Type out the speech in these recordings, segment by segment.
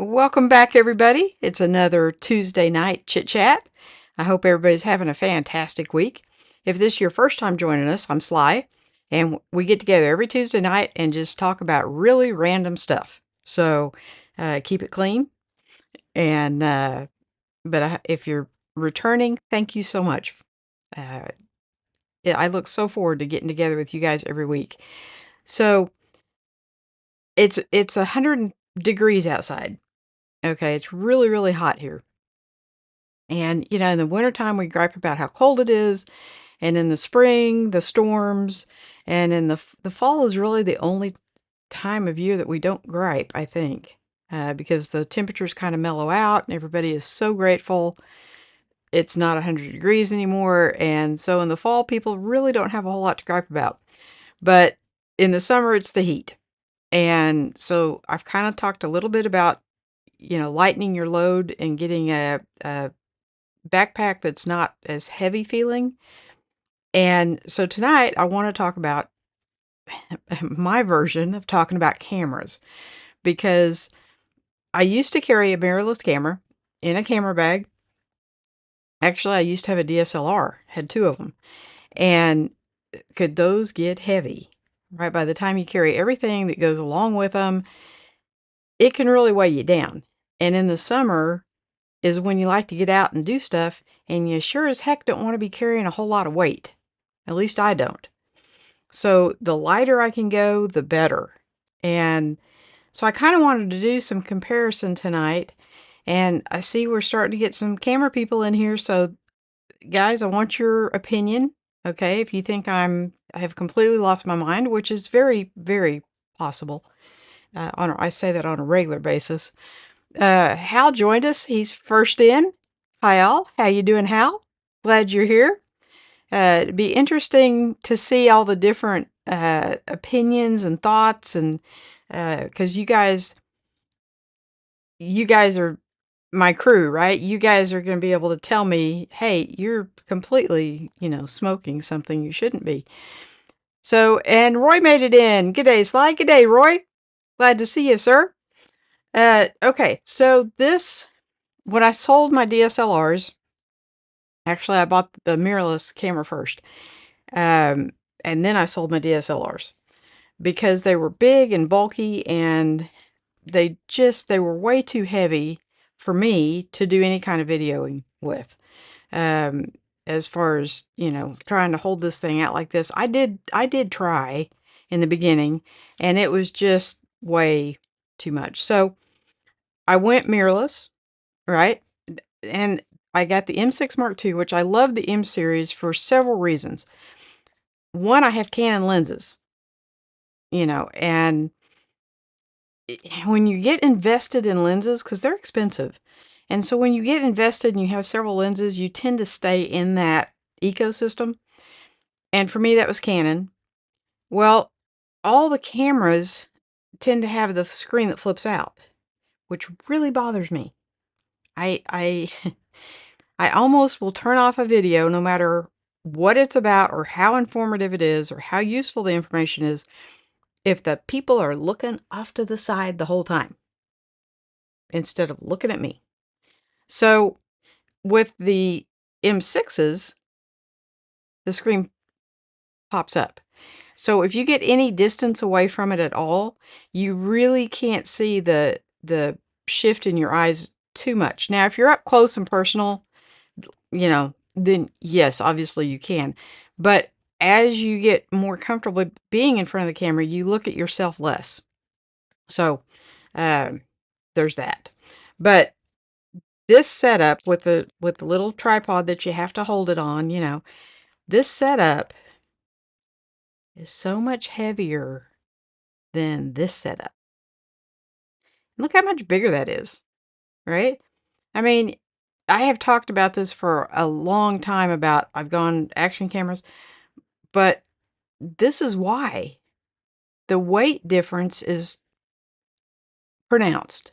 Welcome back, everybody. It's another Tuesday night chit chat. I hope everybody's having a fantastic week. If this is your first time joining us, I'm Sly, and we get together every Tuesday night and just talk about really random stuff. So keep it clean. And if you're returning, thank you so much. Uh, I look so forward to getting together with you guys every week. So it's 100 degrees outside. Okay, it's really really hot here. And, in the wintertime, we gripe about how cold it is, and in the spring, the storms, and in the fall is really the only time of year that we don't gripe, I think, because the temperatures kind of mellow out, and everybody is so grateful it's not 100 degrees anymore. And so in the fall, people really don't have a whole lot to gripe about. But in the summer, it's the heat. And so I've kind of talked a little bit about, lightening your load and getting a backpack that's not as heavy feeling. And so tonight I want to talk about my version of talking about cameras because I used to carry a mirrorless camera in a camera bag. Actually, I used to have a DSLR, had two of them. And could those get heavy? Right? By the time you carry everything that goes along with them, it can really weigh you down. And in the summer is when you like to get out and do stuff, and you sure as heck don't want to be carrying a whole lot of weight. At least I don't. So the lighter I can go, the better. And so I kind of wanted to do some comparison tonight. And I see we're starting to get some camera people in here. So guys, I want your opinion. Okay. If you think I have completely lost my mind, which is very, very possible. I say that on a regular basis. Hal joined us. He's first in. Hi, Al. How you doing, Hal? Glad you're here. It'd be interesting to see all the different opinions and thoughts, and because you guys are my crew, right? You guys are going to be able to tell me, hey, you're completely, smoking something you shouldn't be. So, and Roy made it in. Good day, Sly. Good day, Roy. Glad to see you, sir. Okay, so when I sold my DSLRs, actually, I bought the mirrorless camera first, um, and then I sold my DSLRs. Because they were big and bulky, and they were way too heavy for me to do any kind of videoing with. Um, as far as, trying to hold this thing out like this, I did try in the beginning, and it was just way too much. So I went mirrorless, right? And I got the M6 Mark II, which I love the M series for several reasons. One, I have Canon lenses, and when you get invested in lenses, because they're expensive, and so when you get invested and you have several lenses, you tend to stay in that ecosystem. And for me, that was Canon. Well, all the cameras tend to have the screen that flips out, which really bothers me. I I almost will turn off a video no matter what it's about or how informative it is or how useful the information is if the people are looking off to the side the whole time instead of looking at me. So with the M6s, the screen pops up. So if you get any distance away from it at all, you really can't see the shift in your eyes too much. Now, if you're up close and personal, then yes, obviously you can. But as you get more comfortable being in front of the camera, you look at yourself less. So um, there's that. But this setup with the little tripod that you have to hold it on, this setup is so much heavier than this setup. Look how much bigger that is, right? I mean, I have talked about this for a long time about I've gone action cameras, but this is why the weight difference is pronounced.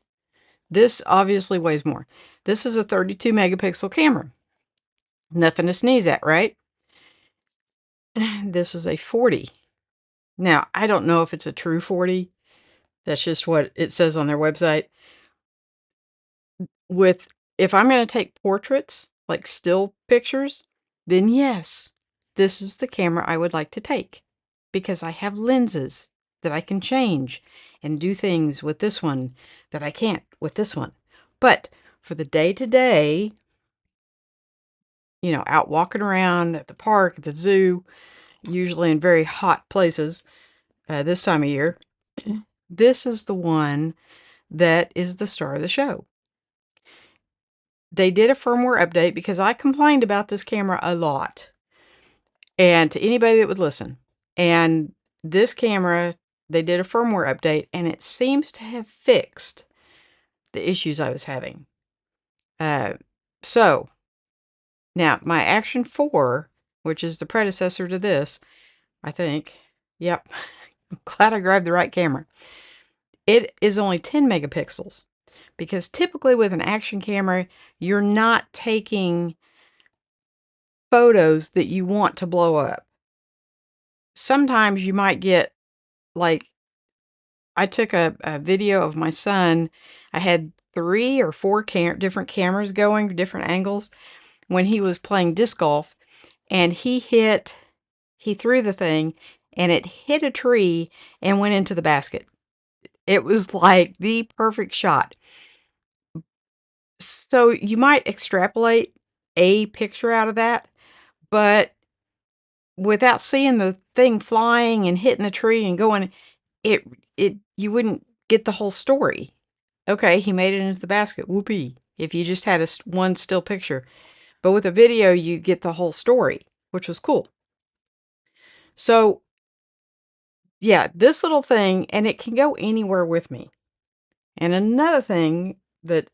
This obviously weighs more. This is a 32 megapixel camera. Nothing to sneeze at, right? This is a 40. Now, I don't know if it's a true 40. That's just what it says on their website. with if I'm going to take portraits, like still pictures, then yes, this is the camera I would like to take because I have lenses that I can change and do things with this one that I can't with this one. But for the day to day, out walking around at the park, at the zoo, usually in very hot places this time of year, this is the one that is the star of the show. They did a firmware update because I complained about this camera a lot, and to anybody that would listen. And this camera, they did a firmware update, and it seems to have fixed the issues I was having. So now my Action 4, which is the predecessor to this, I think. Yep. I'm glad I grabbed the right camera. It is only 10 megapixels because typically with an action camera, you're not taking photos that you want to blow up. Sometimes you might get, like, I took a video of my son. I had 3 or 4 different cameras going, different angles, when he was playing disc golf, and he threw the thing, and it hit a tree and went into the basket. It was like the perfect shot. So you might extrapolate a picture out of that, but without seeing the thing flying and hitting the tree and going, it you wouldn't get the whole story. Okay, he made it into the basket. Whoopee. If you just had one still picture. But with a video, you get the whole story, which was cool. So, yeah, this little thing, and it can go anywhere with me. And another thing that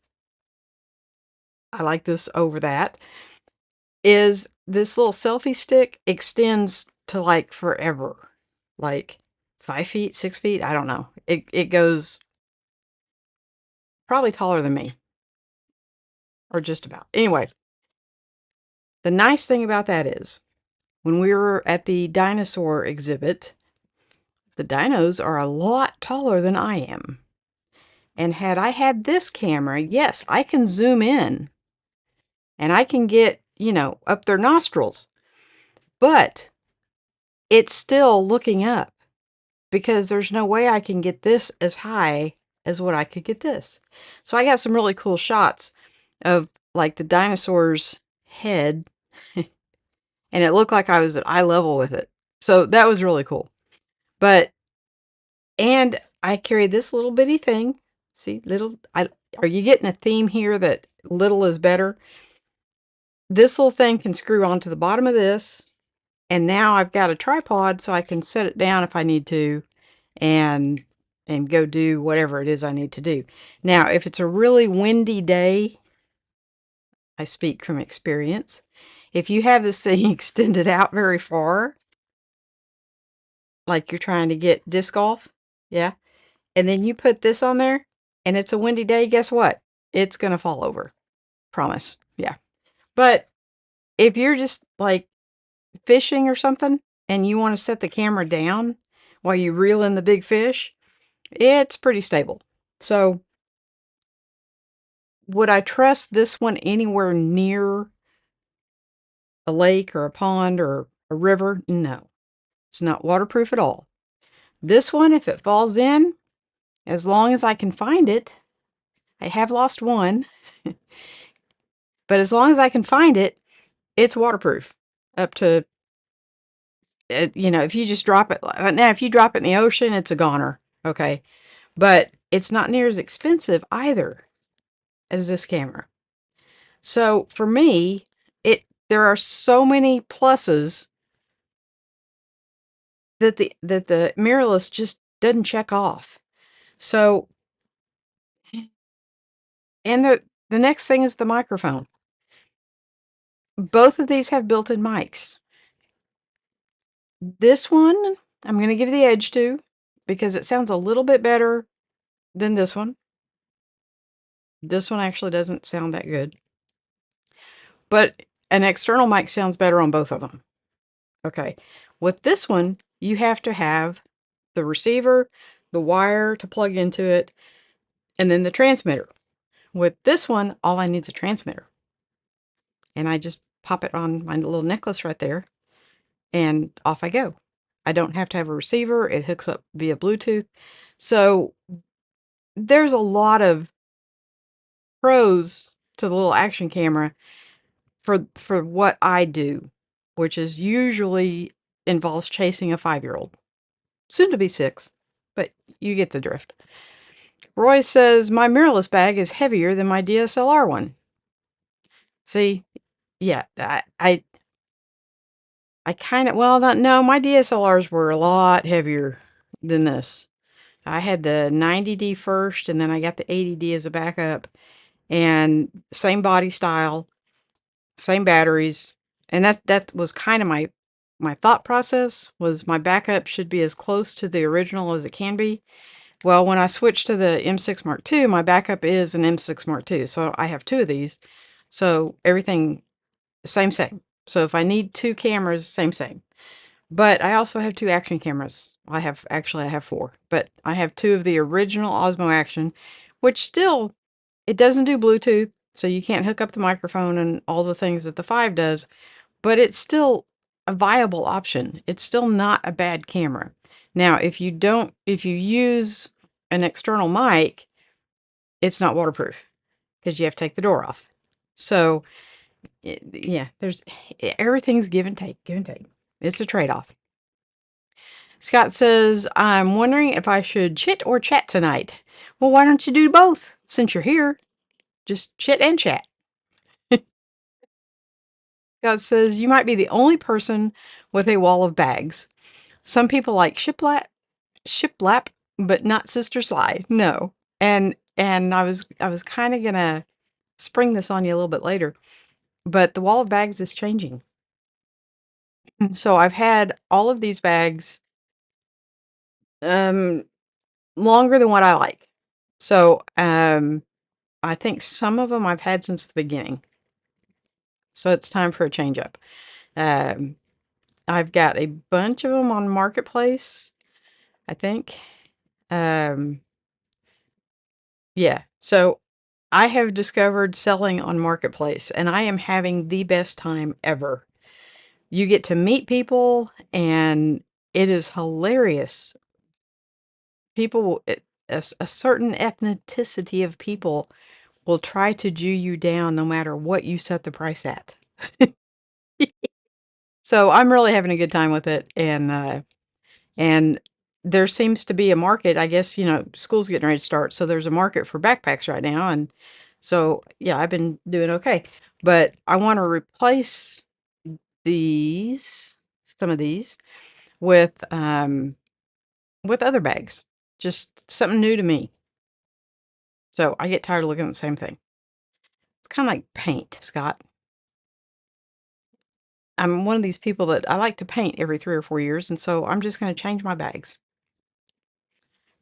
I like this over that is this little selfie stick extends to like forever. Like 5 feet, 6 feet, I don't know. It goes probably taller than me, or just about. Anyway, the nice thing about that is when we were at the dinosaur exhibit, the dinos are a lot taller than I am. And had I had this camera, yes, I can zoom in and I can get, up their nostrils, but it's still looking up because there's no way I can get this as high as what I could get this. So I got some really cool shots of like the dinosaur's head, and it looked like I was at eye level with it. So that was really cool. And I carry this little bitty thing. See, are you getting a theme here that little is better? This little thing can screw onto the bottom of this, and now I've got a tripod so I can set it down if I need to and go do whatever it is I need to do. Now, if it's a really windy day, I speak from experience. If you have this thing extended out very far, like you're trying to get disc golf, yeah, and then you put this on there and it's a windy day, guess what? It's going to fall over. Promise. Yeah. But if you're just like fishing or something and you want to set the camera down while you reel in the big fish, it's pretty stable. So would I trust this one anywhere near a lake or a pond or a river? No. It's not waterproof at all. This one, if it falls in, as long as I can find it, I have lost one, but as long as I can find it, it's waterproof up to, if you just drop it. Now, if you drop it in the ocean, it's a goner. Okay. But it's not near as expensive either as this camera. So for me, there are so many pluses that the mirrorless just doesn't check off. So, and the next thing is the microphone. Both of these have built-in mics. This one, I'm going to give the edge to because it sounds a little bit better than this one. This one actually doesn't sound that good. But an external mic sounds better on both of them. Okay. With this one, you have to have the receiver, the wire to plug into it, and then the transmitter. With this one, all I need is a transmitter. And I just pop it on my little necklace right there, and off I go. I don't have to have a receiver. It hooks up via Bluetooth. So there's a lot of pros to the little action camera for what I do, which is usually involves chasing a 5-year-old, soon to be 6, but you get the drift. Roy says my mirrorless bag is heavier than my DSLR one. See, yeah, I kind of, well, not, no, my DSLRs were a lot heavier than this. I had the 90D first, and then I got the 80D as a backup, and same body style, same batteries. And that was kind of my thought process, was my backup should be as close to the original as it can be. Well, when I switched to the M6 Mark II, my backup is an M6 Mark II. So I have 2 of these. So everything same. So if I need 2 cameras, same. But I also have 2 action cameras. I have 4, but I have 2 of the original Osmo Action, which still, it doesn't do Bluetooth, so you can't hook up the microphone and all the things that the 5 does, but it's still a viable option. It's still not a bad camera. Now, if you use an external mic, it's not waterproof because you have to take the door off. So, yeah, everything's give and take, give and take. It's a trade-off. Scott says, I'm wondering if I should chit or chat tonight. Well, why don't you do both since you're here? Just chit and chat. Scott says, you might be the only person with a wall of bags. Some people like shiplap, but not Sister Sly. No. And I was kind of gonna spring this on you a little bit later, but the wall of bags is changing. So I've had all of these bags um longer than what I like. So I think some of them I've had since the beginning. So it's time for a change up. Um, I've got a bunch of them on Marketplace, I think. Um, yeah. So I have discovered selling on Marketplace, and I am having the best time ever. You get to meet people, and it is hilarious. A certain ethnicity of people will try to Jew you down no matter what you set the price at. So I'm really having a good time with it, and there seems to be a market. I guess, school's getting ready to start, so there's a market for backpacks right now, and so, yeah, I've been doing okay. But I wanna replace some of these with other bags. Just something new to me. So I get tired of looking at the same thing. It's kinda like paint, Scott. I'm one of these people that I like to paint every 3 or 4 years, and so I'm just gonna change my bags.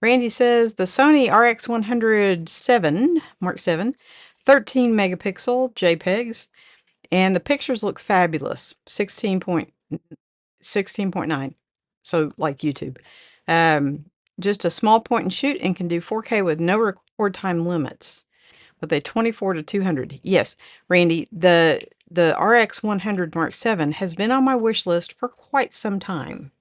Randy says the Sony RX107 Mark 7, 13 megapixel JPEGs, and the pictures look fabulous. 16.9, so like YouTube. Um, just a small point and shoot, and can do 4K with no record time limits with a 24 to 200. Yes, Randy, the RX100 Mark 7 has been on my wish list for quite some time.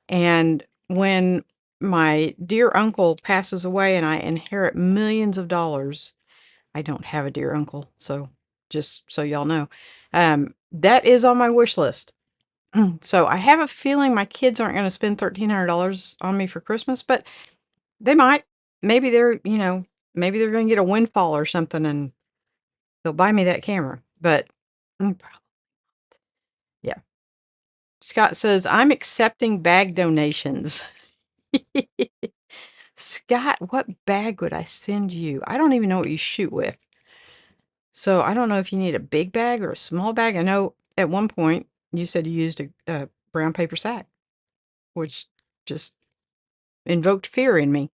And when my dear uncle passes away and I inherit millions of dollars, I don't have a dear uncle, so just so y'all know, that is on my wish list. So I have a feeling my kids aren't going to spend $1,300 on me for Christmas, but they might. Maybe maybe they're going to get a windfall or something, and they'll buy me that camera. But yeah. Scott says, I'm accepting bag donations. Scott, what bag would I send you? I don't even know what you shoot with. So I don't know if you need a big bag or a small bag. I know at one point you said you used a brown paper sack, which just invoked fear in me.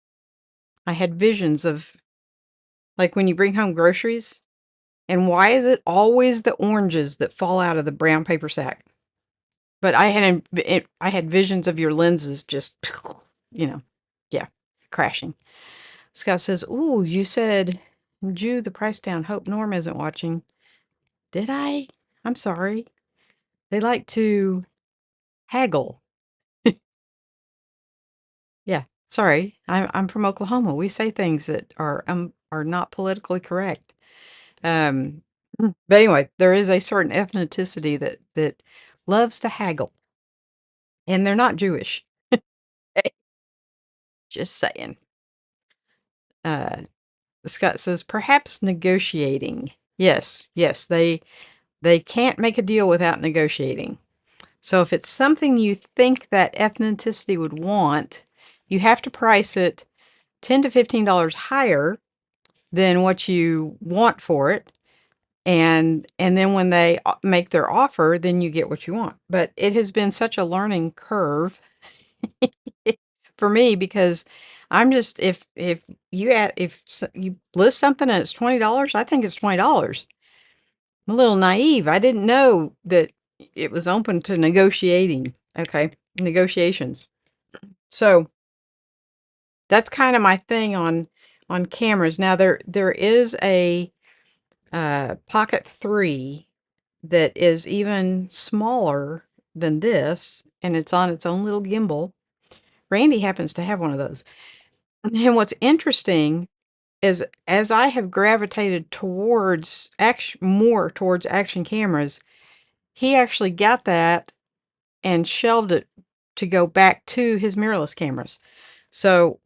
I had visions of, like, when you bring home groceries, and why is it always the oranges that fall out of the brown paper sack? But I had visions of your lenses just, yeah, crashing. Scott says, "Ooh, you said Jew the price down. Hope Norm isn't watching. Did I? I'm sorry. They like to haggle. Yeah, sorry. I'm from Oklahoma. We say things that are not politically correct. Um, but anyway, there is a certain ethnicity that loves to haggle, and they're not Jewish. Just saying. Uh, Scott says perhaps negotiating. Yes, yes, they can't make a deal without negotiating. So if it's something you think that ethnicity would want, you have to price it $10 to $15 higher than what you want for it. And then when they make their offer, then you get what you want. But it has been such a learning curve for me because I'm just if you list something and it's $20, I think it's $20. I'm a little naive. I didn't know that it was open to negotiating. Okay, negotiations. So that's kind of my thing on cameras. Now there is a Pocket 3 that is even smaller than this, and it's on its own little gimbal. Randy happens to have one of those. And what's interesting is as I have gravitated towards more towards action cameras, he actually got that and shelved it to go back to his mirrorless cameras. So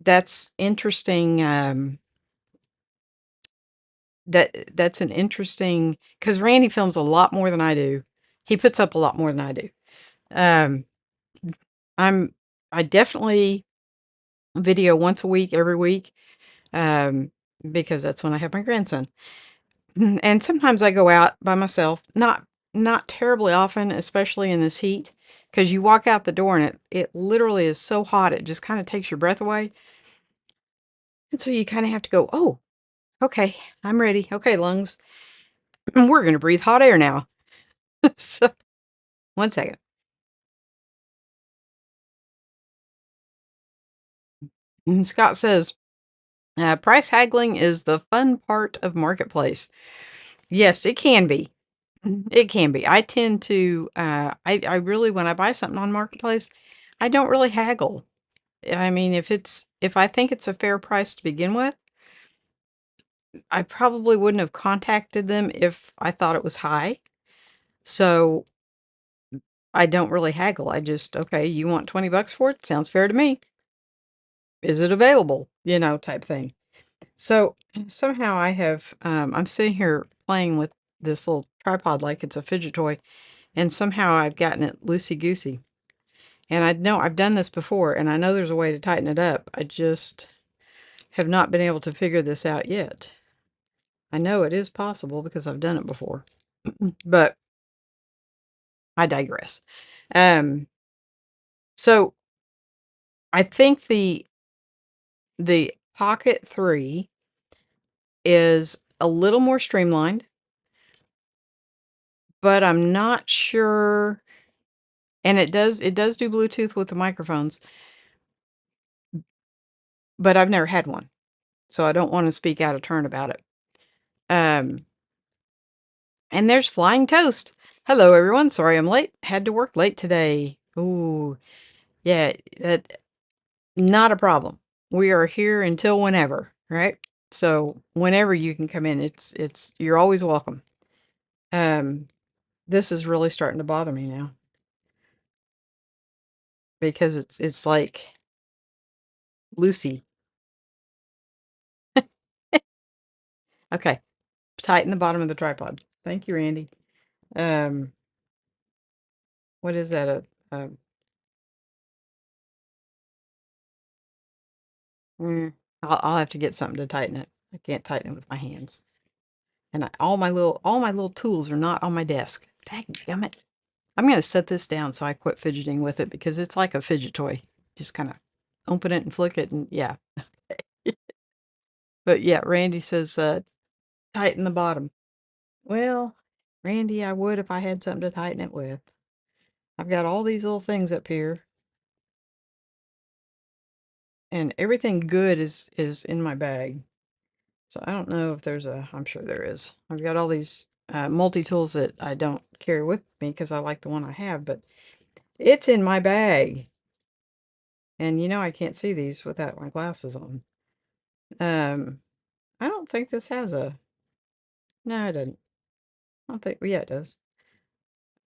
that's interesting. That's an interesting because Randy films a lot more than I do. He puts up a lot more than I do. Um, I'm I definitely video once a week, every week, um, because that's when I have my grandson. And sometimes I go out by myself, not terribly often, especially in this heat, because you walk out the door and it literally is so hot it just kind of takes your breath away. And so you kind of have to go, oh, okay, I'm ready. Okay, lungs, we're gonna breathe hot air now. So one second. And Scott says, price haggling is the fun part of marketplace. Yes, it can be. It can be. I tend to, I really, when I buy something on marketplace, I don't really haggle. I mean, if I think it's a fair price to begin with, I probably wouldn't have contacted them if I thought it was high. So I don't really haggle. I just, okay, you want 20 bucks for it? Sounds fair to me. Is it available? Type thing. So somehow I'm sitting here playing with this little tripod like it's a fidget toy, and somehow I've gotten it loosey goosey. And I know I've done this before, and I know there's a way to tighten it up. I just have not been able to figure this out yet. I know it is possible because I've done it before, but I digress. Um, so I think the Pocket 3 is a little more streamlined, but I'm not sure. And it does do Bluetooth with the microphones, but I've never had one, so I don't want to speak out of turn about it. Um, and there's Flying Toast. Hello, everyone. Sorry I'm late. Had to work late today. Ooh, yeah, that not a problem. We are here until whenever, right? So whenever you can come in, it's you're always welcome. Um, this is really starting to bother me now because it's like Lucy. Okay, tighten the bottom of the tripod. Thank you, Randy. Um, what is that? A mm, I'll have to get something to tighten it. I can't tighten it with my hands. And all my little tools are not on my desk. Dadgummit. I'm gonna set this down so I quit fidgeting with it because it's like a fidget toy. Just kind of open it and flick it and yeah. But yeah, Randy says tighten the bottom. Well, Randy, I would if I had something to tighten it with. I've got all these little things up here and everything good is in my bag. So I don't know if there's a, I'm sure there is. I've got all these multi-tools that I don't carry with me because I like the one I have, but it's in my bag. And you know I can't see these without my glasses on. Um, I don't think this has a, no, it doesn't. I don't think, yeah, it does.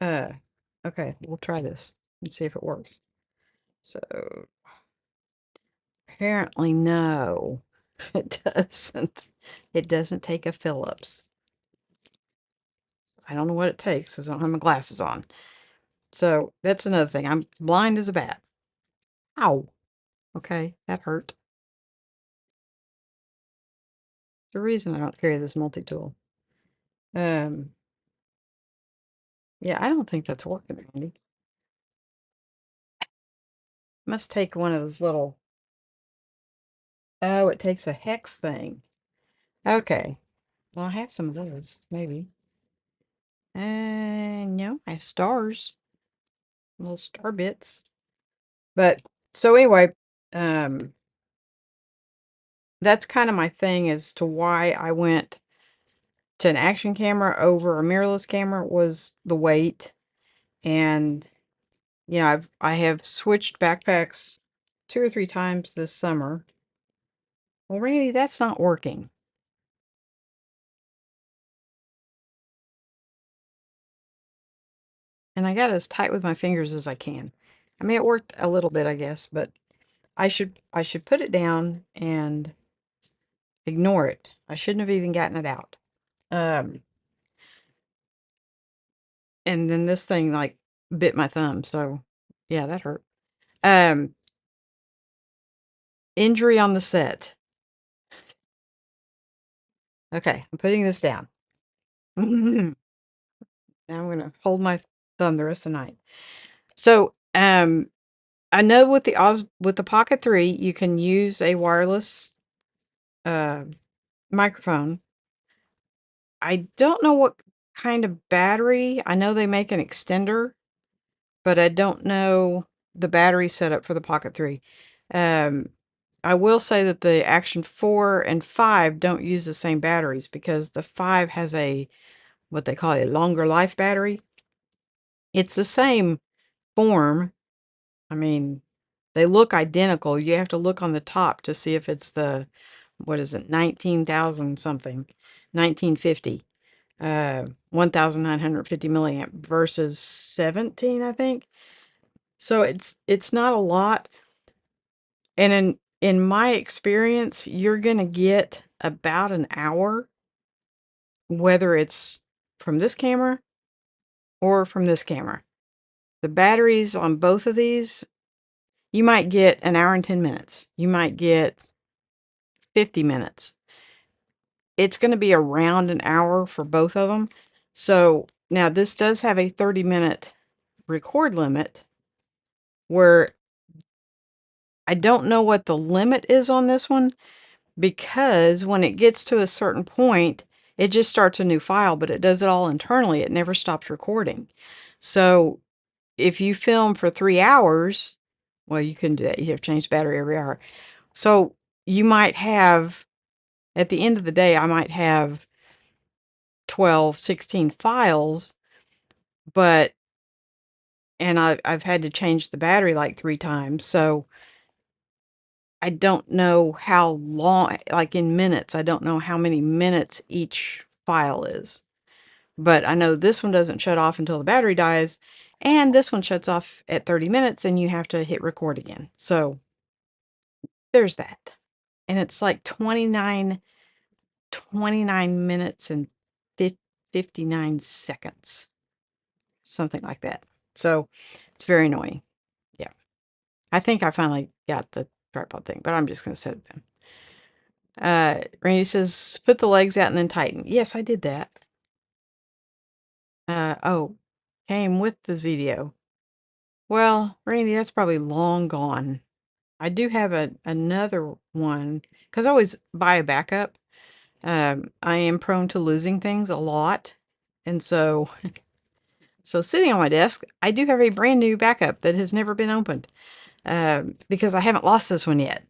Uh, okay, we'll try this and see if it works. So apparently no, it doesn't. It doesn't take a Phillips. I don't know what it takes because I don't have my glasses on. So that's another thing. I'm blind as a bat. Ow. Okay, that hurt. The reason I don't carry this multi-tool. Um, yeah, I don't think that's working, Randy. Must take one of those little, oh, it takes a hex thing. Okay. Well, I have some of those, maybe. No, I have stars. Little star bits. But so anyway, um, that's kind of my thing as to why I went to an action camera over a mirrorless camera was the weight. And I have switched backpacks 2 or 3 times this summer. Well, Randy, that's not working. And I got as tight with my fingers as I can. I mean, it worked a little bit, I guess, but I should put it down and ignore it. I shouldn't have even gotten it out. Um, and then this thing like bit my thumb, so yeah, that hurt. Um, Injury on the set. Okay, I'm putting this down. Now I'm gonna hold my thumb the rest of the night. So, I know with the Pocket 3, you can use a wireless uh, microphone. I don't know what kind of battery. I know they make an extender, but I don't know the battery setup for the Pocket 3. Um, I will say that the Action 4 and 5 don't use the same batteries because the 5 has a what they call a longer life battery. It's the same form. I mean, they look identical. You have to look on the top to see if it's the, what is it, 19,000 something, 1950, 1,950 milliamp versus 17, I think. So it's not a lot. And in my experience, you're going to get about an hour, whether it's from this camera or from this camera. The batteries on both of these, you might get an hour and 10 minutes. You might get 50 minutes. It's going to be around an hour for both of them. So now this does have a 30-minute record limit where I don't know what the limit is on this one because when it gets to a certain point, it just starts a new file, but it does it all internally. It never stops recording. So if you film for 3 hours, well, you can do that. You have to change the battery every hour. So you might have, at the end of the day, I might have 12, 16 files, but and I've had to change the battery like 3 times. So I don't know how long, like in minutes, I don't know how many minutes each file is. But I know this one doesn't shut off until the battery dies, and this one shuts off at 30 minutes and you have to hit record again. So there's that. And it's like 29 minutes and 59 seconds. Something like that. So it's very annoying. Yeah. I think I finally got the tripod thing, but I'm just going to set it down. Randy says, put the legs out and then tighten. Yes, I did that. Oh, came with the ZDO. Well, Randy, that's probably long gone. I do have another one because I always buy a backup. I am prone to losing things a lot. And so sitting on my desk, I do have a brand new backup that has never been opened because I haven't lost this one yet.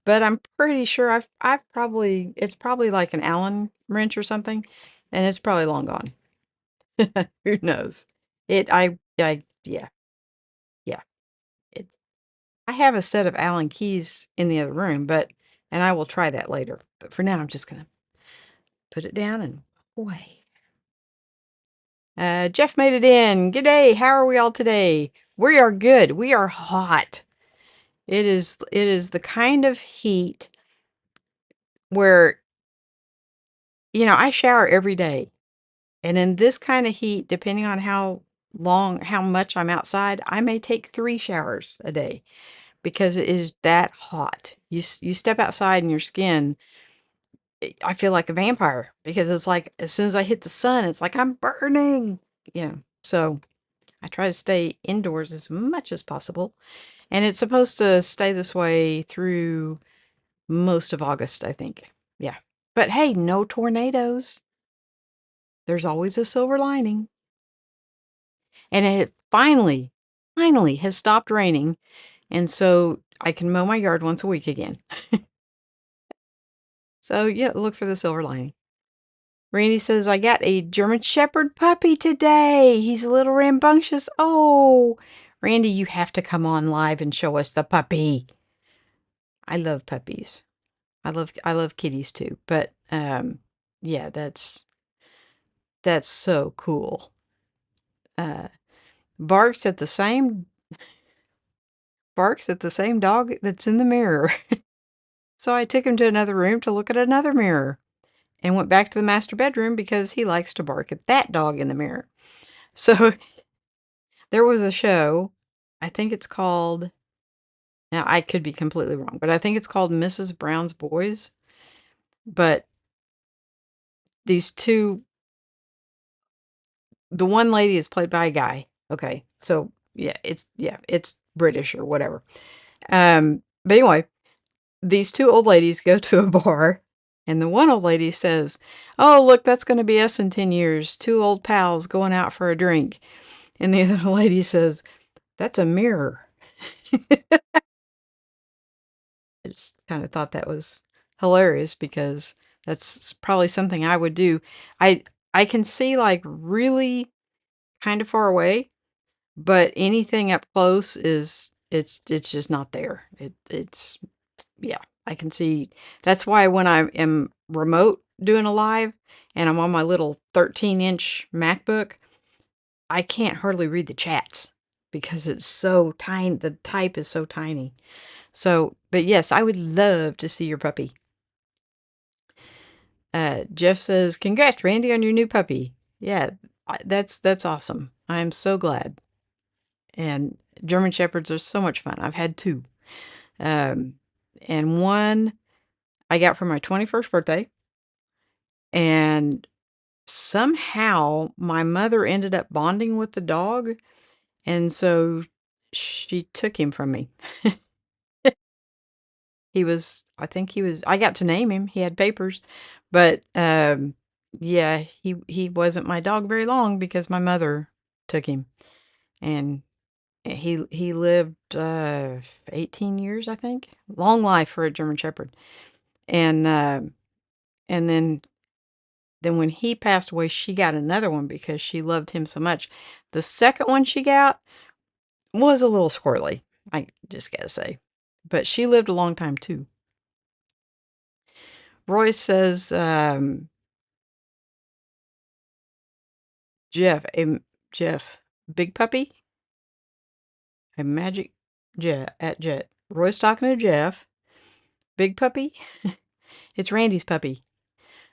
but I'm pretty sure it's probably like an Allen wrench or something, and it's probably long gone. Who knows? Yeah, yeah. It's I have a set of Allen keys in the other room, and I will try that later. But for now, I'm just gonna put it down and walk away. Jeff made it in. G'day. How are we all today? We are good. We are hot. It is the kind of heat where, I shower every day. And in this kind of heat, depending on how much I'm outside, I may take 3 showers a day because it is that hot. You step outside and your skin, I feel like a vampire because it's like as soon as I hit the sun, it's like I'm burning. Yeah. So I try to stay indoors as much as possible. And it's supposed to stay this way through most of August, I think. Yeah. But hey, no tornadoes. There's always a silver lining. And it finally has stopped raining. And so I can mow my yard once a week again. So yeah, look for the silver lining. Randy says, I got a German Shepherd puppy today. He's a little rambunctious. Oh, Randy, you have to come on live and show us the puppy. I love puppies. I love kitties too. But yeah, that's so cool. Uh, barks at the same barks at the same dog that's in the mirror. So I took him to another room to look at another mirror and went back to the master bedroom because he likes to bark at that dog in the mirror. So there was a show, I think it's called, now I could be completely wrong, but I think it's called Mrs. Brown's Boys. But these two, the one lady is played by a guy. Okay. So it's British or whatever. But anyway, these two old ladies go to a bar, and the one old lady says, "Oh, look, that's going to be us in 10 years. Two old pals going out for a drink." And the other lady says, "That's a mirror." I just kind of thought that was hilarious because that's probably something I would do. I I can see like really kind of far away, but anything up close it's just not there. It's yeah, I can see. That's why when I am remote doing a live and I'm on my little 13-inch MacBook, I can't hardly read the chats because it's so tiny. The type is so tiny. So, but yes, I would love to see your puppy. Jeff says, "Congrats, Randy, on your new puppy." Yeah, that's awesome. I'm so glad. And German Shepherds are so much fun. I've had two. Um, and one I got for my 21st birthday. And somehow my mother ended up bonding with the dog. And so she took him from me. I got to name him. He had papers. But yeah, he wasn't my dog very long because my mother took him. And he lived 18 years, I think. Long life for a German Shepherd. And and then when he passed away, she got another one because she loved him so much. The second one she got was a little squirrely, I just gotta say. But she lived a long time too. Roy says, Jeff, Jeff, big puppy, a magic jet at Jet. Roy's talking to Jeff. Big puppy, it's Randy's puppy.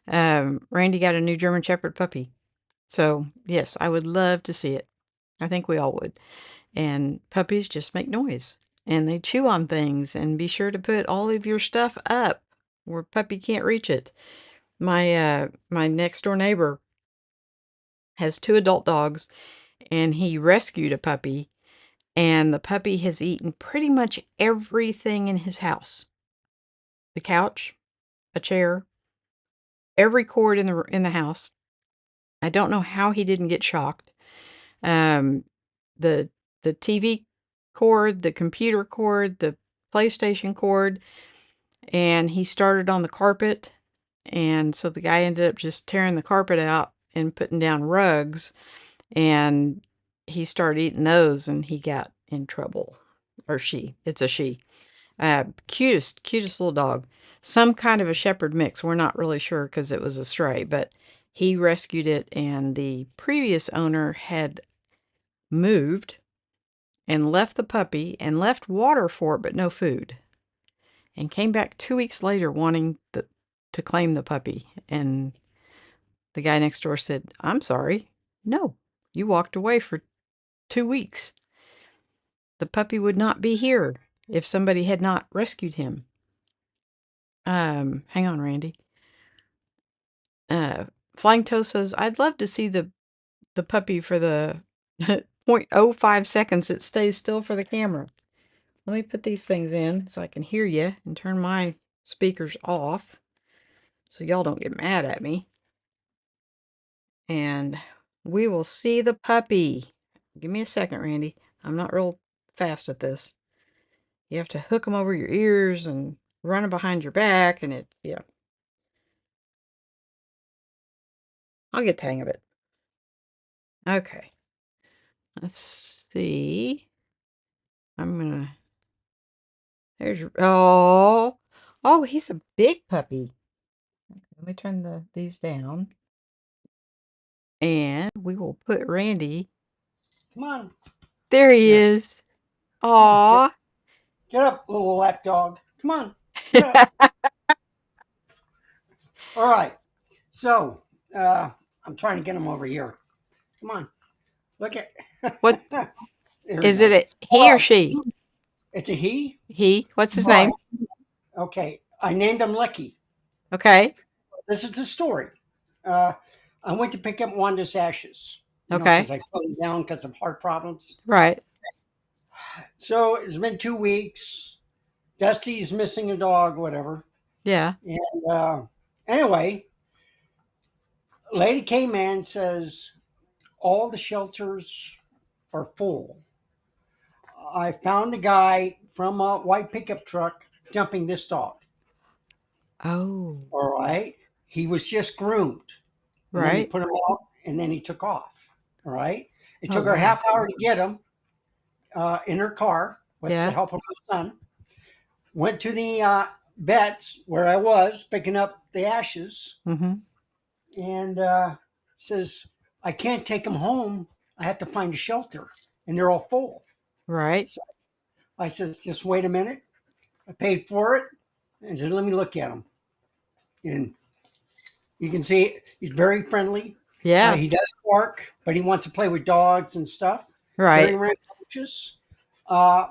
Randy got a new German Shepherd puppy. So yes, I would love to see it. I think we all would. And puppies just make noise and they chew on things, and be sure to put all of your stuff up where puppy can't reach it. My next door neighbor has two adult dogs and he rescued a puppy, and the puppy has eaten pretty much everything in his house. The couch, a chair, every cord in the house. I don't know how he didn't get shocked. Um the the TV cord, the computer cord, the PlayStation cord. and he started on the carpet. And so the guy ended up just tearing the carpet out and putting down rugs. And he started eating those and he got in trouble. Or she. It's a she. Cutest little dog. Some kind of a shepherd mix. We're not really sure because it was a stray, but he rescued it, and the previous owner had moved and left the puppy and left water for it, but no food. And came back 2 weeks later wanting to claim the puppy. And the guy next door said, "I'm sorry. No, you walked away for 2 weeks. The puppy would not be here if somebody had not rescued him." Hang on, Randy. Uh, Flying Toe says, "I'd love to see the puppy for the 0.05 seconds it stays still for the camera." Let me put these things in so I can hear you and turn my speakers off so y'all don't get mad at me. And we will see the puppy. Give me a second, Randy. I'm not real fast at this. You have to hook them over your ears and run them behind your back, and yeah. I'll get the hang of it. Okay. Let's see. I'm gonna. There's your. Oh, he's a big puppy. Okay, let me turn these down, and we will put Randy. Come on. There he Here. is. Come on. Aw. Get up, little lap dog. Come on. Get up. All right. So, I'm trying to get him over here. Come on. Look at. What There we is it? go. He All or right. she? It's a he. He. What's his All right. name? Okay. I named him Lucky. Okay. This is the story. Uh, I went to pick up Wanda's ashes, because Okay. I put him down because of heart problems. Right. So it's been 2 weeks. Dusty's missing a dog, whatever. Yeah. And anyway, lady came in and says all the shelters are full. I found a guy from a white pickup truck dumping this dog. Oh. All right. He was just groomed. And then he Right. put him out and then he took off. All right. It Oh took her a wow. half hour to get him in her car with the Yeah. help of her son. Went to the vets where I was picking up the ashes Mm-hmm. and says, I can't take him home. I have to find a shelter and they're all full. Right. So I said, just wait a minute. I paid for it and said, let me look at him. And you can see he's very friendly. Yeah. He does bark, but he wants to play with dogs and stuff. Very Right. rambunctious. Uh,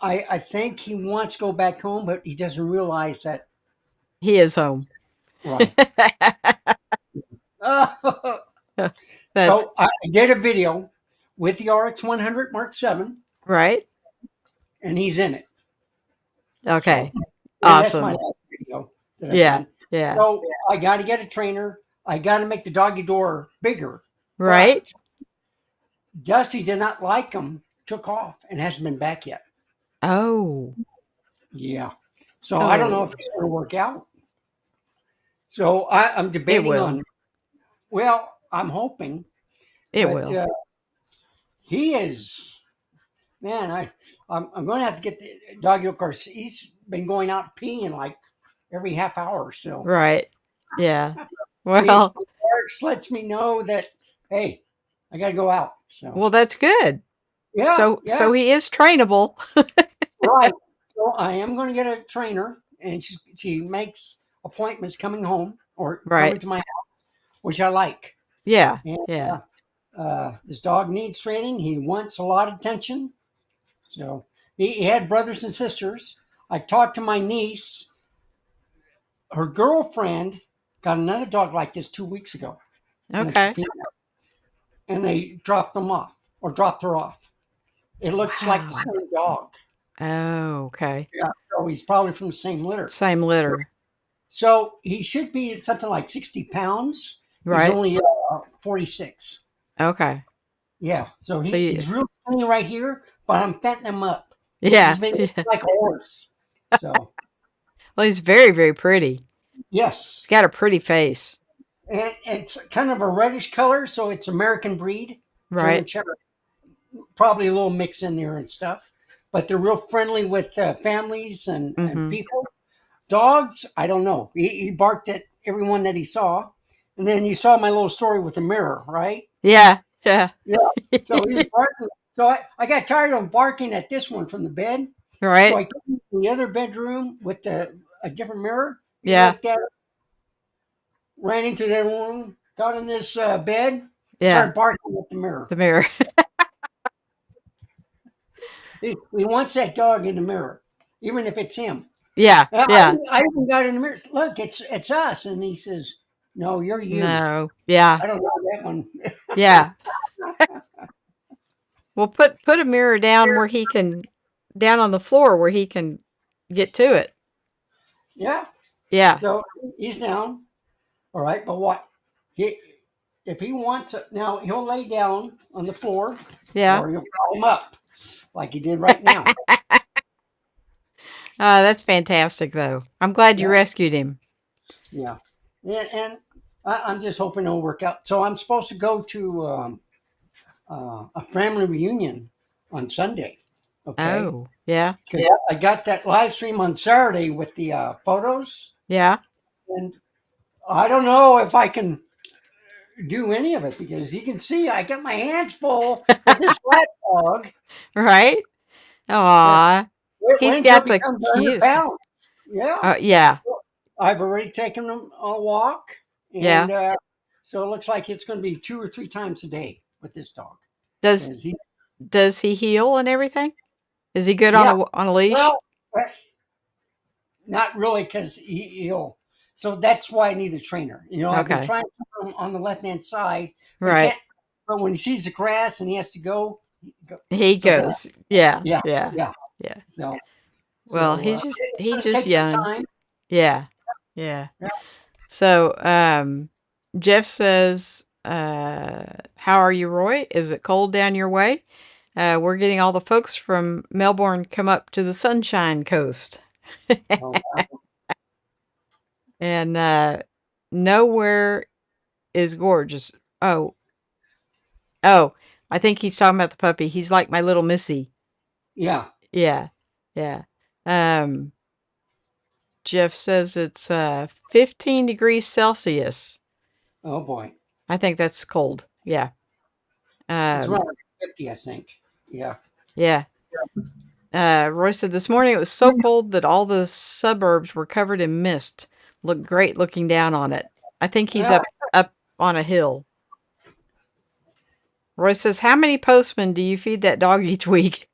I think he wants to go back home, but he doesn't realize that. He is home. Right. That's So I did a video with the RX 100 Mark 7, right. and he's in it. So, Okay. and that's my Awesome. last video that I've Yeah. done. Yeah. So I got to get a trainer. I got to make the doggy door bigger. But Right. Dusty did not like him, took off, and hasn't been back yet. Oh. Yeah. So I don't know if Oh. it's going to work out. So I'm It debating will. on, well, I'm hoping, It but will. he is. Man, I'm going to have to get the doggy. Of course, he's been going out peeing like every half hour. So Right. Yeah. he Well, Parks lets me know that, hey, I got to go out. So well, that's good. yeah, So yeah, he is trainable. right. So I am going to get a trainer, and she makes appointments coming home or coming Right. to my house, which I like. Yeah. And Yeah. this dog needs training. He wants a lot of attention. So he had brothers and sisters. I talked to my niece. Her girlfriend got another dog like this 2 weeks ago, and it's a Okay. female. And they dropped them off or dropped her off. It looks like the Wow. same dog. Oh, okay. Yeah, so he's probably from the same litter. Same litter. So he should be at something like 60 pounds. He's Right. only 46. Okay. Yeah, so So you, he's real skinny right here, but I'm fattening him up. yeah. He's been Yeah. like a horse. So Well, he's very, very pretty. He's Yes, got a pretty face. and it's kind of a reddish color, so it's American breed, German Right. Shepherd. Probably a little mix in there and stuff, but they're real friendly with families and Mm-hmm. people. Dogs, I don't know. He barked at everyone that he saw, and then you saw my little story with the mirror, right? Yeah. Yeah. Yeah. So he was barking. So I got tired of barking at this one from the bed. So Right. I came to the other bedroom with a different mirror. He Yeah. looked at it, ran into the room, got in this bed, Yeah. started barking at the mirror. The mirror. He wants that dog in the mirror, even if it's him. Yeah. I, Yeah. I even got in the mirror. Look, it's us, and he says, "No, you're you." No. Yeah. I don't know that one. Yeah. Well, put a mirror down where he can down on the floor where he can get to it. Yeah. Yeah. So he's down. All right, but what? He if he wants it now, he'll lay down on the floor, Yeah. or he'll climb up like he did right now. That's fantastic though. I'm glad you Yeah, rescued him. yeah. And I'm just hoping it'll work out. So I'm supposed to go to a family reunion on Sunday. Okay, Oh. Yeah. because I got that live stream on Saturday with the photos, Yeah. and I don't know if I can do any of it because you can see I got my hands full with this flat dog. Right? Yeah. Aw. Wait He's until it got the becomes 100 cutest. pounds. Yeah. Yeah. I've already taken him a walk, Yeah. and so it looks like it's going to be 2 or 3 times a day with this dog. Does 'Cause he, does he heal and everything? Is he good yeah, on a leash? well, not really because he'll. So that's why I need a trainer. I've been Okay. trying to put him on the left hand side, but he Right. can't. But when he sees the grass and he has to go, He so goes. Yeah. yeah, Yeah. yeah. Yeah. So Well, it's he's going to just take some young. time. Yeah. Yeah. Yeah. So, Jeff says, how are you, Roy? Is it cold down your way? We're getting all the folks from Melbourne come up to the Sunshine Coast. Oh, And nowhere is gorgeous. Oh, oh, I think he's talking about the puppy. He's like my little Missy. yeah. Yeah. Yeah. Um, Jeff says it's 15 degrees Celsius. Oh boy. I think that's cold. Yeah. It's Um, around 50, I think. Yeah. yeah. Roy said this morning it was so cold that all the suburbs were covered in mist. Looked great looking down on it. I think he's Yeah. up on a hill. Roy says, "How many postmen do you feed that dog each week?"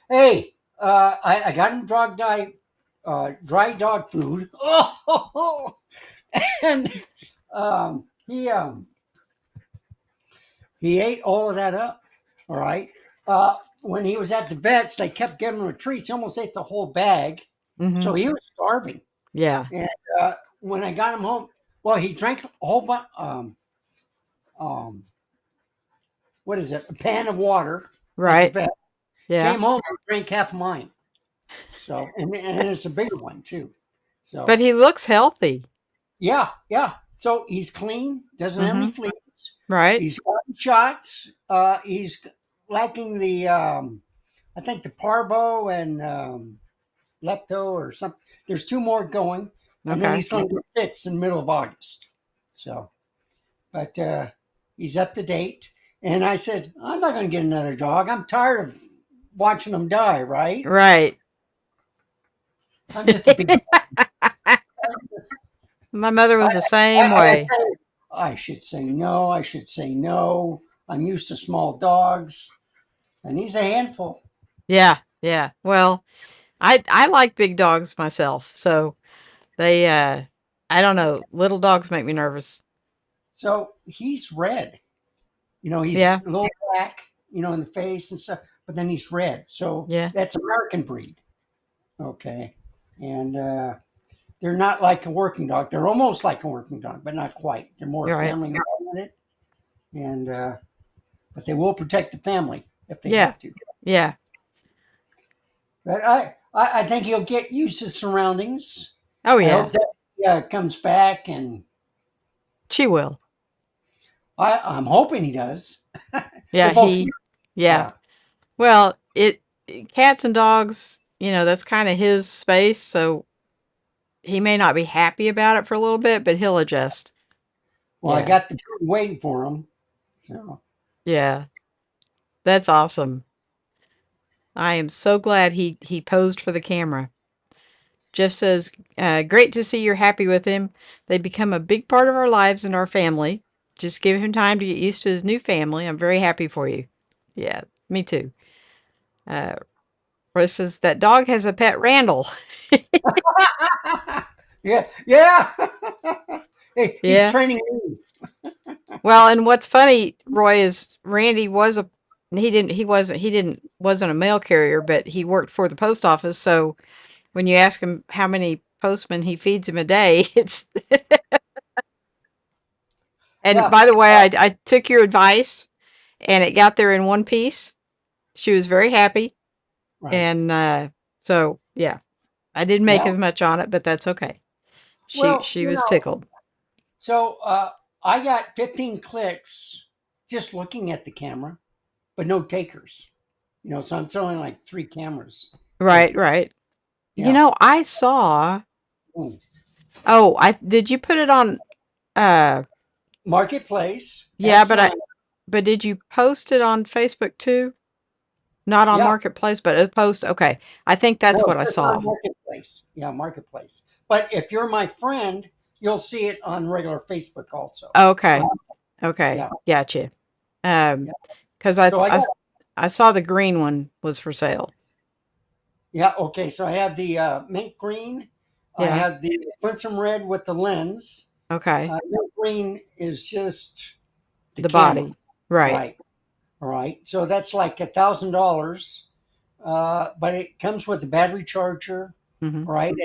Hey, I got him dry dog food. Oh, and um, he um, he ate all of that up. All right. When he was at the vets, they kept giving him a treat. He almost ate the whole bag, Hmm. so he was starving. Yeah. And when I got him home, well, he drank a whole bunch. Um, what is it? A pan of water at the Right. vet. Yeah. Came home and drank half of mine. So and it's a bigger one too. But So he looks healthy. yeah, yeah. So he's clean, doesn't have any Hmm. fleas. Right. He's gotten shots. He's lacking the I think the parvo and lepto or something. There's two more going, and then Okay. he's going to get fits in the middle of August. So, but he's up to date. And I said, I'm not going to get another dog. I'm tired of watching them die. Right? Right. I'm just a big. My mother I, was the same I way. say, I should say no. I should say no. I'm used to small dogs, and he's a handful. Yeah. Yeah. Well, I like big dogs myself. So they I don't know, little dogs make me nervous. So he's red. He's Yeah. a little black, in the face and stuff, but then he's red. So Yeah. that's American breed. Okay. And they're not like a working dog. They're almost like a working dog, but not quite. They're more You're right. family oriented. And, but they will protect the family if they Yeah. have to. Yeah. But I think he'll get used to surroundings. Oh I yeah, hope that he comes back, and she will. I'm hoping he does. They're Yeah, both here. yeah. Yeah. Well, cats and dogs, that's kind of his space, so he may not be happy about it for a little bit, but he'll adjust. Well, I Yeah. got the food waiting for him. So Yeah. That's awesome. I am so glad he posed for the camera. Jeff says, great to see you're happy with him. They become a big part of our lives and our family. Just give him time to get used to his new family. I'm very happy for you. Yeah, me too. Uh, Roy says, that dog has a pet Randall. yeah, yeah. Hey, he's Yeah. training me. Well, and what's funny, Roy, is Randy was a he wasn't a mail carrier, but he worked for the post office. So when you ask him how many postmen he feeds him a day, it's and Yeah, by the way, I took your advice and it got there in one piece. She was very happy. right. And so yeah, I didn't make Yeah. as much on it, but that's okay. She Well, she was tickled. so I got 15 clicks just looking at the camera, but no takers. So I'm selling like 3 cameras. Right, right. Yeah. I saw Ooh. oh, I did you put it on uh Marketplace, yeah, S9. but did you post it on Facebook too? Not on Yeah. Marketplace, but a post. Okay. I think that's No, what I just on saw. Marketplace. Yeah, Marketplace. But if you're my friend, you'll see it on regular Facebook also. Uh, Okay. Okay. yeah. Gotcha. Yeah. Because So I got, I saw the green one was for sale. yeah. Okay. So I have the mint green. I Yeah. have the Princeton red with the lens. Okay. Mint green is just the The camera. body. Right. Right. All right. So that's like $1,000. But it comes with the battery charger. Hmm. Right.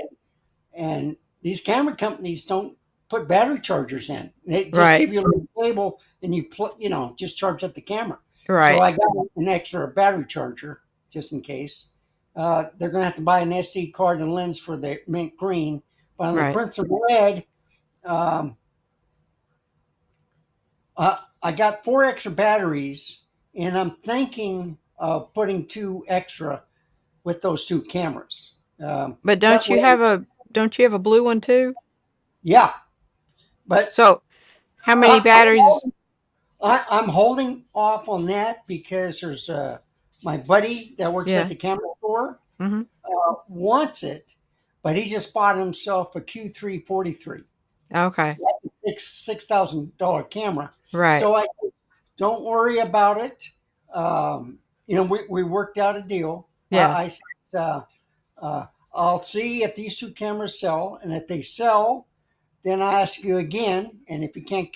And these camera companies don't put battery chargers in. They just Right. give you a little cable and just charge up the camera. So Right. I got an extra battery charger just in case. They're going to have to buy an SD card and lens for the mint green. But on the Right. Prince of Red, um, I got 4 extra batteries, and I'm thinking of putting 2 extra with those 2 cameras. But That way, don't you have a blue one too? yeah. But So how many I, batteries? I'm holding off on that because there's my buddy that works at Yeah. the camera store Hmm. wants it, but he just bought himself a Q343. Okay. That's a $6,000 camera. Right. So I don't worry about it. We worked out a deal. Yeah. I said, I'll see if these 2 cameras sell, and if they sell, then I ask you again, and if you can't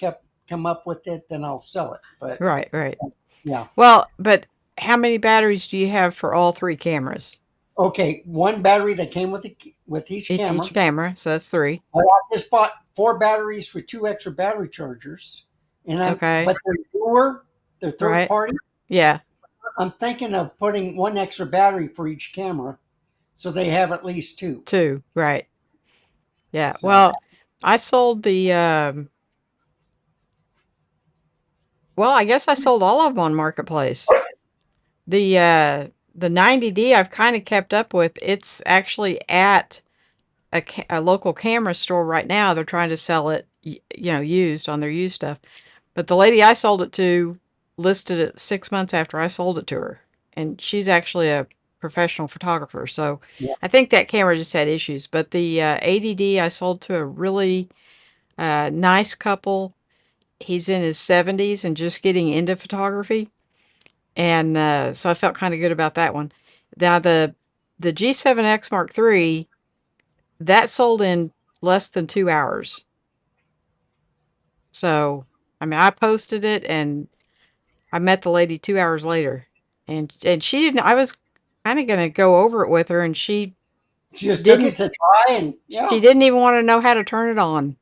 come up with it, then I'll sell it. But Right. Right. yeah. Well, but how many batteries do you have for all three cameras? Okay, one battery that came with each Each camera. camera, so that's three. I just bought 4 batteries for 2 extra battery chargers, Okay. but they're newer, they're third Right. party. Yeah. I'm thinking of putting 1 extra battery for each camera, so they have at least 2. Two. Right. Yeah. So Well, I sold the well, I guess I sold all of them on Marketplace. The 90D I've kind of kept up with. It's actually at a local camera store right now. They're trying to sell it, used on their used stuff. But the lady I sold it to listed it 6 months after I sold it to her, and she's actually a professional photographer. So yeah, I think that camera just had issues. But the 80D I sold to a really nice couple. He's in his 70s and just getting into photography, and so I felt kind of good about that one. Now the G7X Mark III that sold in less than 2 hours. So I mean, I posted it and I met the lady 2 hours later, and she didn't. I was kind of gonna go over it with her, and just took it didn't. to try, and She yeah. didn't even want to know how to turn it on.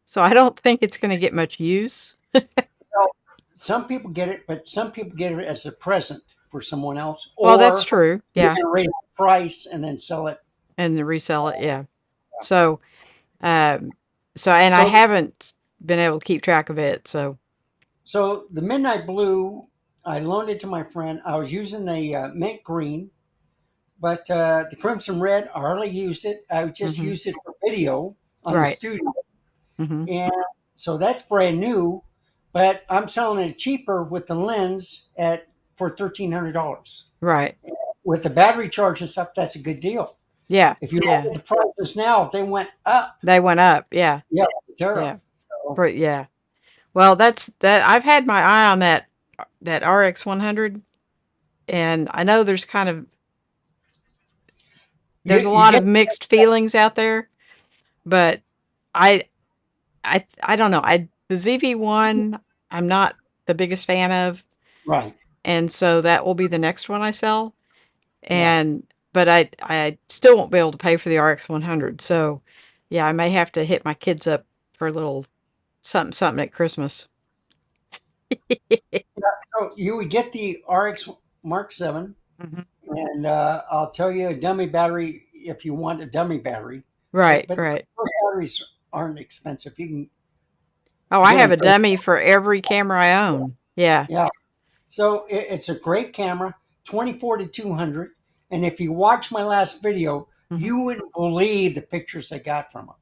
So I don't think it's gonna get much use. So, some people get it, but some people get it as a present for someone else, Well, that's or true. they're Yeah. going to raise the price and then sell it. And to resell it. Yeah. So, um, and I So, haven't been able to keep track of it. So, so the midnight blue, I loaned it to my friend. I was using the mint green, but the crimson red, I hardly used it. I would just hmm use it for video on the right. studio, hmm and so that's brand new. But I'm selling it cheaper with the lens at for $1,300. Right. With the battery charge and stuff, that's a good deal. Yeah. If you Yeah. look at the prices now, if they went up, They went up. Yeah. yeah, tariff. Yeah. So But yeah. Well, that's that. I've had my eye on that RX 100, and I know there's a you lot get of mixed feelings out there, but I I don't know. The ZV-1 I'm not the biggest fan of, right. and so that will be the next one I sell. Yeah. And but I still won't be able to pay for the RX 100. So yeah, I may have to hit my kids up for a little something something at Christmas. So you would get the RX Mark 7, Mhm. and I'll tell you a dummy battery if you want a dummy battery. Right, But right. those batteries aren't expensive. You can Oh, I get have them a for, dummy for every camera I own. Yeah. yeah. So it's a great camera, 24 to 200. And if you watch my last video, Mhm. you wouldn't believe the pictures I got from them.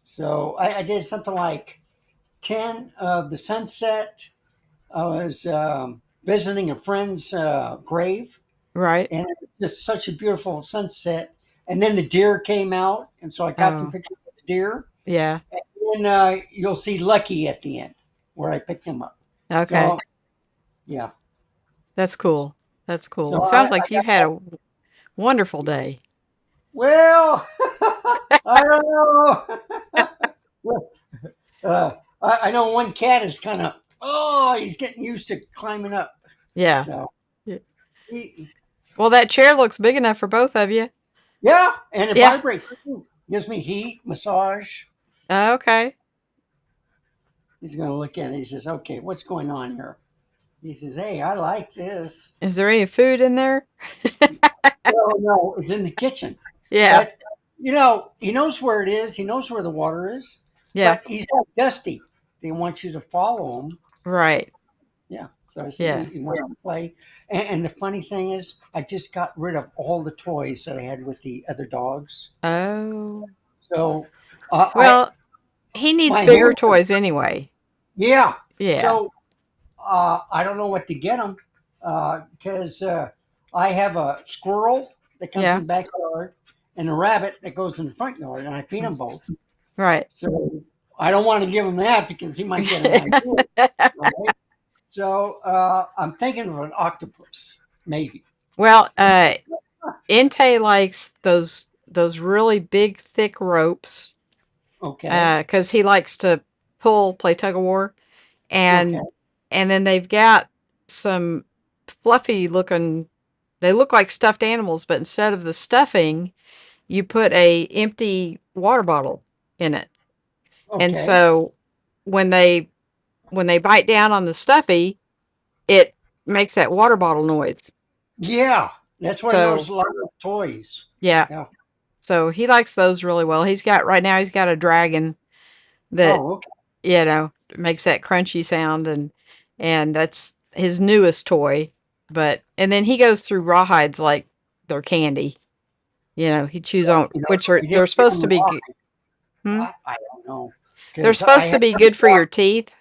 So I did something like 10 of the sunset. I was visiting a friend's grave, Right. and it was just such a beautiful sunset. And then the deer came out, and so I got some Oh, pictures of the deer. yeah. And you'll see Lucky at the end where I picked him up. Okay. So yeah, That's cool. That's cool. so Well, sounds I like you've had a wonderful day. well, I don't know. Well, I know one cat is kind of he's getting used to climbing up. Yeah. So Yeah. he, Well, that chair looks big enough for both of you. yeah, and it Yeah. vibrates too. Gives me heat, massage. Okay. He's going to look at it. He says, "Okay, what's going on here?" He says, "Hey, I like this." Is there any food in there? Well, no, it's in the kitchen, Yeah. but he knows where it is. He knows where the water is, Yeah. but he's not dusty. They want you to follow him. Right. Yeah. So I said, Yeah. "You want to play?" And the funny thing is, I just got rid of all the toys that I had with the other dogs. Oh. So I Well, he needs my bigger handler, toys anyway. yeah. Yeah. So I don't know what to get them because I have a squirrel that comes Yeah. in the backyard and a rabbit that goes in the front yard, and I feed them both. Right. So I don't want to give him that because he might get an idea, right? So I'm thinking of an octopus, maybe. Well, Inte likes those really big, thick ropes Okay. because he likes to play tug of war, Okay. and then they've got some fluffy looking. They look like stuffed animals, but instead of the stuffing, you put a empty water bottle in it, and Okay. so when they bite down on the stuffy, it makes that water bottle noise. Yeah, that's what I noticed So a lot of toys. yeah, Yeah. so he likes those really well. Right now he's got a dragon that Oh, okay. makes that crunchy sound, and that's his newest toy. But and then he goes through rawhides like they're candy. He chews on which are You they're didn't give supposed them to be why. hmm? I don't know They're because I supposed to had be a couple good for your dogs, teeth.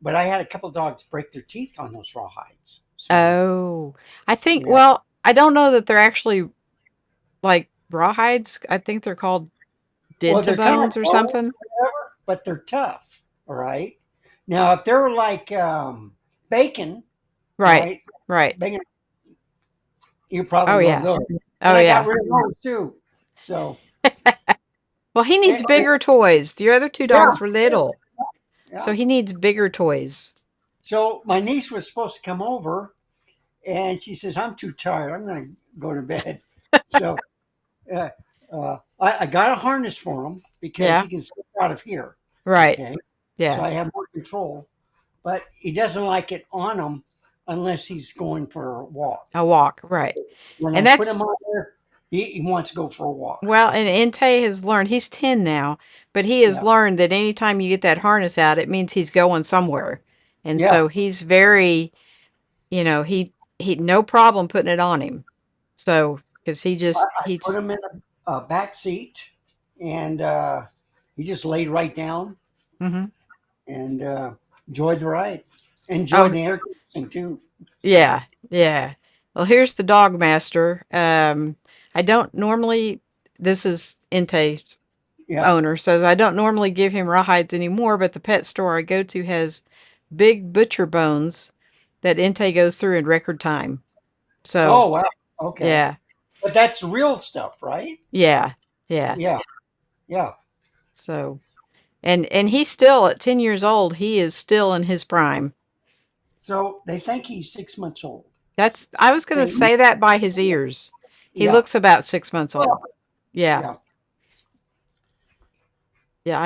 but I had a couple dogs break their teeth on those rawhides. So Oh, I think yeah. well, I don't know that they're actually like rawhides. I think they're called Well, they're kind of dentabones or bones something. or whatever, but they're tough. All right. Now, if they're like bacon, Right. right? Right. Bacon, you probably Oh love yeah. those. And Oh I got yeah. rid of those too. So Well, he eh, needs eh, bigger toys. The other two yeah, dogs were little, so yeah. he needs bigger toys. So my niece was supposed to come over, and she says, "I'm too tired. I'm going to go to bed." So uh, I got a harness for him because Yeah. he can sleep out of here. Right. Okay, so Yeah. I have more control. but he doesn't like it on him unless he's going for a walk. A walk, right. When And I put him that's, on there, he wants to go for a walk. well, and Entei has learned, he's 10 now, but he has Yeah, learned that anytime you get that harness out, it means he's going somewhere. And yeah. so he's very, he no problem putting it on him. So, because I he put just, him in a back seat, and he just laid right down hmm. and enjoyed the ride. Enjoyed Oh, the air conditioning too. So yeah, yeah. Well, here's the dog master. I don't normally, this is Entei's yeah. owner, says I don't normally give him rawhides anymore, but the pet store I go to has big butcher bones that Entei goes through in record time. So, Oh wow. Okay. yeah, But that's real stuff, right? yeah, yeah. Yeah. Yeah. So, and he's still at 10 years old, he is still in his prime. So they think he's 6 months old. I was going to Okay. say that by his ears. He Yeah. looks about 6 months Well, old. Yeah. yeah. Yeah,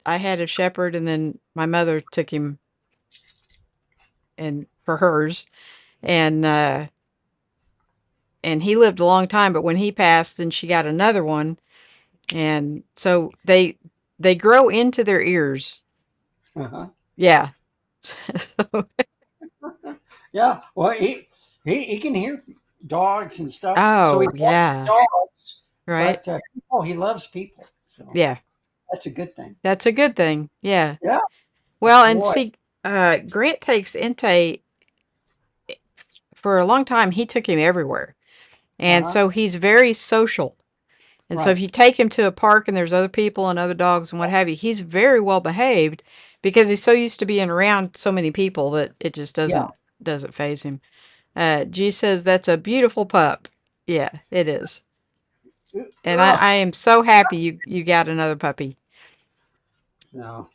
I had a shepherd and then my mother took him and for hers and and he lived a long time, but when he passed then she got another one and so they grow into their ears. Uh-huh. Yeah. So, Yeah. Well, he can hear dogs and stuff. So he oh, loves yeah. dogs, Right? but people, he loves people. So Yeah. that's a good thing. That's a good thing. Yeah. Yeah. Well, and Boy. see Grant takes Entei for a long time. He took him everywhere. And Uh-huh. so he's very social. And so if Right. you take him to a park and there's other people and other dogs and what have you, he's very well behaved because he's so used to being around so many people that it just Yeah. doesn't phase him. G says that's a beautiful pup. Yeah, it is. And I, Ugh. I am so happy you got another puppy. No.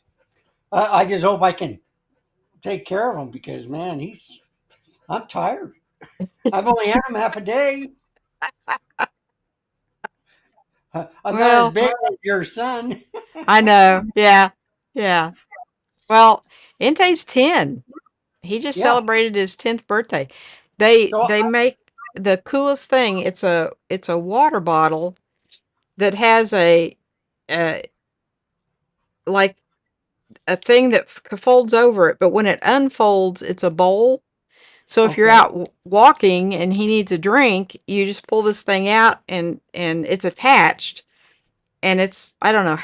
I just hope I can take care of him because man, I'm tired. I've only had him half a day. I'm not as Well, big as your son. I know. Yeah. Yeah. Well, Entei's 10. He just Yeah. celebrated his 10th birthday. They So they make the coolest thing. It's a water bottle that has uh like a thing that folds over it, but when it unfolds, it's a bowl. So if you're okay. out walking and he needs a drink, you just pull this thing out and it's attached and it's I don't know.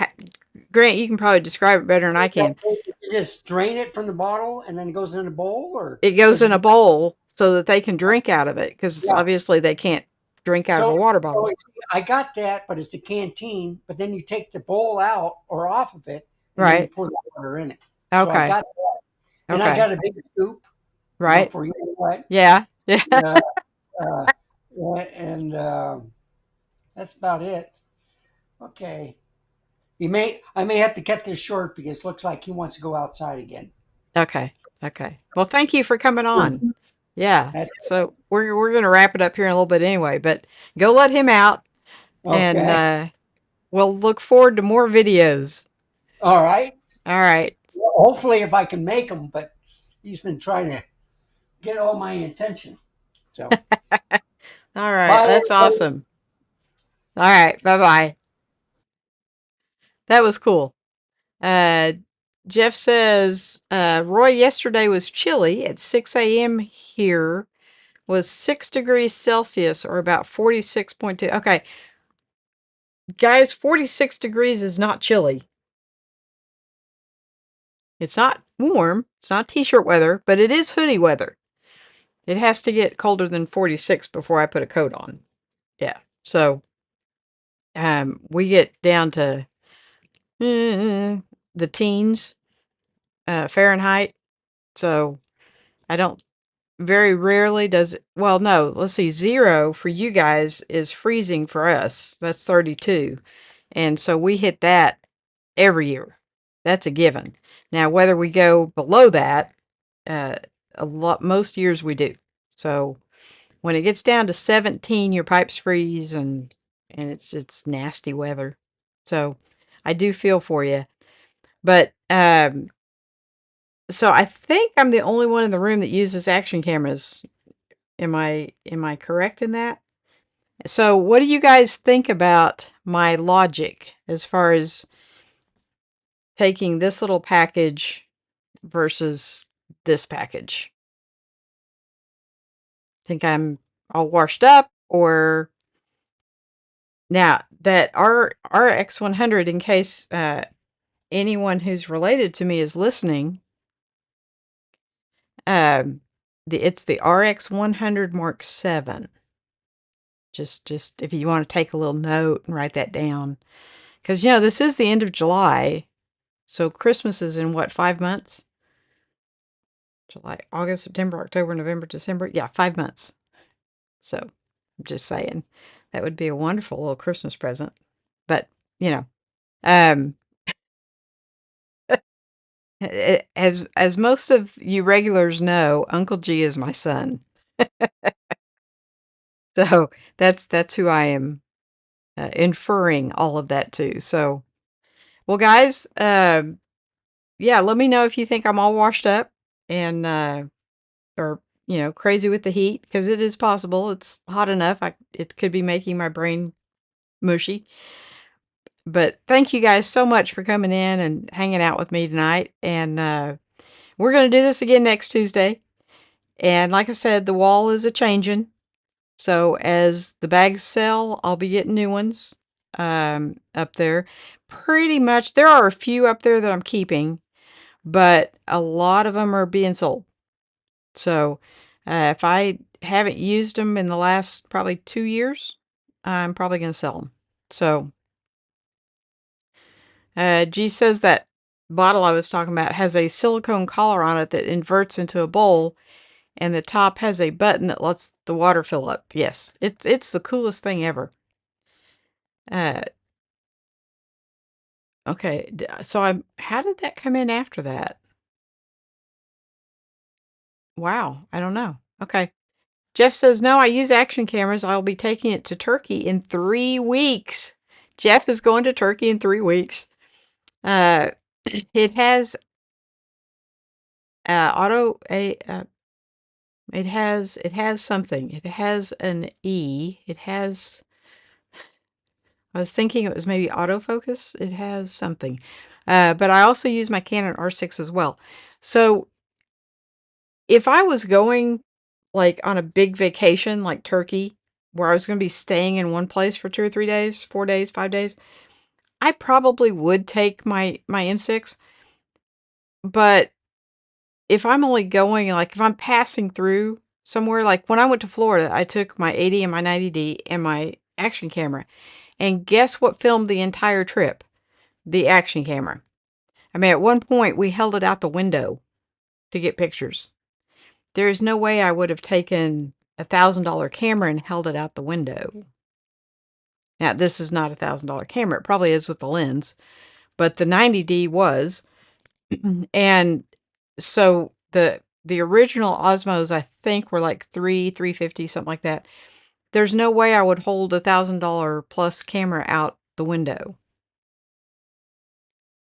Grant, you can probably describe it better than I can. You just drain it from the bottle and then it goes in a bowl, or It goes does in it? a bowl so that they can drink out of it because Yeah. obviously they can't drink out of a So, water so bottle. I got that, but it's a canteen. But then you take the bowl out or off of it, and then you Right. pour the water in it. So I Okay. got that, and I Okay. got a big scoop, Right. for you know what. Yeah. Yeah. Uh, uh, and that's about it. Okay. I may have to cut this short because it looks like he wants to go outside again. Okay. Okay. Well, thank you for coming on. Yeah. That's So we're gonna wrap it up here in a little bit anyway, but go let him out and okay. we'll look forward to more videos. All right. All right. Well, hopefully, if I can make him, but he's been trying to get all my attention. So, All right. bye, That's everybody. awesome. All right. Bye-bye. That was cool. Uh Jeff says, Roy, yesterday was chilly at 6 a.m. here was 6 degrees Celsius or about 46.2. Okay, guys, 46 degrees is not chilly. It's not warm. It's not t-shirt weather, but it is hoodie weather. It has to get colder than 46 before I put a coat on. Yeah. So, we get down to the teens, Fahrenheit. So I don't very rarely does it. Well, no, let's see. 0 for you guys is freezing for us. That's 32. And so we hit that every year. That's a given. Now, whether we go below that, uh, most years we do. So when it gets down to 17, your pipes freeze and it's nasty weather. So I do feel for you. But So I think I'm the only one in the room that uses action cameras. Am I correct in that? So what do you guys think about my logic as far as taking this little package versus this package? Think I'm all washed up, or now that our RX100, in case anyone who's related to me is listening, um, it's the RX100 Mark 7. Just if you want to take a little note and write that down, because this is the end of July, so Christmas is in what, 5 months? July, August, September, October, November, December. Yeah, 5 months. So I'm just saying that would be a wonderful little Christmas present. But you know, um, as most of you regulars know, Uncle G is my son. So that's who I am inferring all of that to. So, well, guys, yeah, let me know if you think I'm all washed up and or crazy with the heat, because it is possible. It's hot enough. It could be making my brain mushy. But thank you guys so much for coming in and hanging out with me tonight. And we're going to do this again next Tuesday. And like I said, the wall is a changing. So as the bags sell, I'll be getting new ones up there. Pretty much, there are a few up there that I'm keeping, but a lot of them are being sold. So if I haven't used them in the last probably 2 years, I'm probably going to sell them. So G says that bottle I was talking about has a silicone collar on it that inverts into a bowl, and the top has a button that lets the water fill up. Yes, it's the coolest thing ever. Uh, okay, so how did that come in after that? Wow, I don't know. Okay. Jeff says, no, I use action cameras. I'll be taking it to Turkey in 3 weeks. Jeff is going to Turkey in 3 weeks. Uh, it has auto a it has something. It has an E. It has. I was thinking it was maybe autofocus. It has something. But I also use my Canon R6 as well. So if I was going like on a big vacation like Turkey, where I was going to be staying in one place for 2 or 3 days, 4 days, 5 days, I probably would take my M6. But if I'm only going, like if I'm passing through somewhere, like when I went to Florida, I took my 80 and my 90D and my action camera. And guess what filmed the entire trip? The action camera. I mean, at one point we held it out the window to get pictures. There is no way I would have taken $1,000 camera and held it out the window. Now, this is not $1,000 camera. It probably is with the lens, but the 90D was. And so the original Osmos, I think, were like 350, something like that. There's no way I would hold $1,000 plus camera out the window.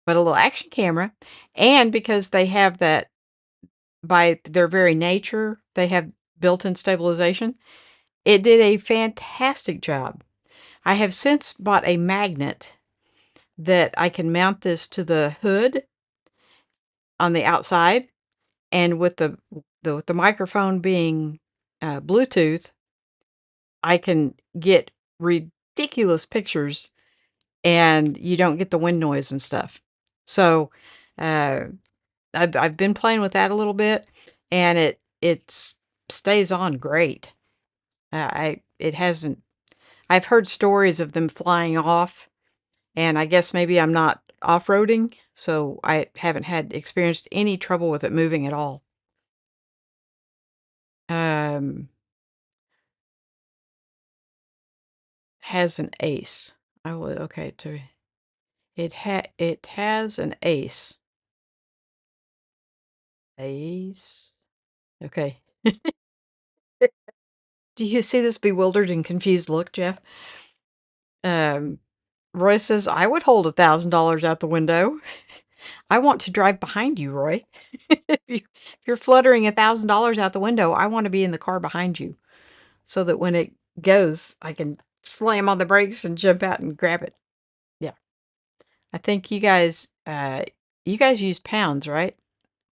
But a little action camera, and because they have that, by their very nature, they have built-in stabilization. It did a fantastic job. I have since bought a magnet that I can mount this to the hood on the outside, and with the microphone being Bluetooth, I can get ridiculous pictures, and you don't get the wind noise and stuff. So, uh, I've been playing with that a little bit, and it stays on great. I it hasn't. I've heard stories of them flying off, and I guess maybe I'm not off-roading, so I haven't had experienced any trouble with it moving at all. Um, has an ace. I will, okay, to it has an ace. Ace. Okay. Do you see this bewildered and confused look, Jeff? Um, Roy says, I would hold $1,000 out the window. I want to drive behind you, Roy. If you're fluttering $1,000 out the window, I want to be in the car behind you so that when it goes, I can slam on the brakes and jump out and grab it. Yeah. I think you guys use pounds, right?